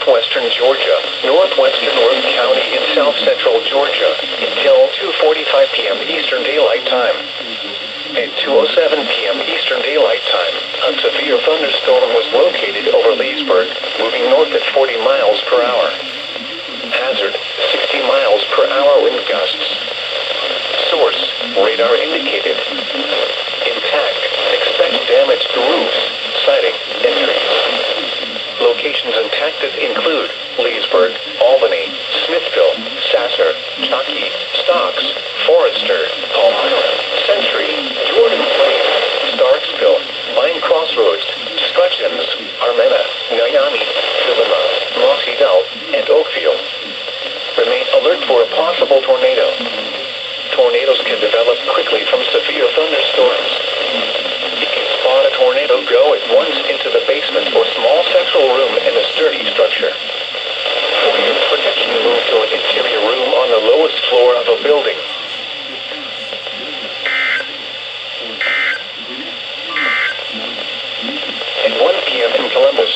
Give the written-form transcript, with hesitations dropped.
southwestern Georgia, northwestern Worth County in south-central Georgia until 2:45 p.m. Eastern Daylight Time. At 2:07 p.m. Eastern Daylight Time, a severe thunderstorm was located over Leesburg, moving north at 40 miles per hour. Hazard, 60 miles per hour wind gusts. Source, radar indicated. Impact, expect damage to roofs, siding, and trees. Locations impacted include Leesburg, Albany, Smithville, Sasser, Truckee, Stocks, Forester, Palmyra, Century, Jordan Plains, Starksville, Vine Crossroads, Stretchens, Armena, Miami, Philima, Mossy Dell, and Oakfield. Remain alert for a possible tornado. Tornadoes can develop quickly from severe thunderstorms. You can spot a tornado go at once into the basement or small central room in a sturdy structure. For your protection, move to an interior room on the lowest floor of a building.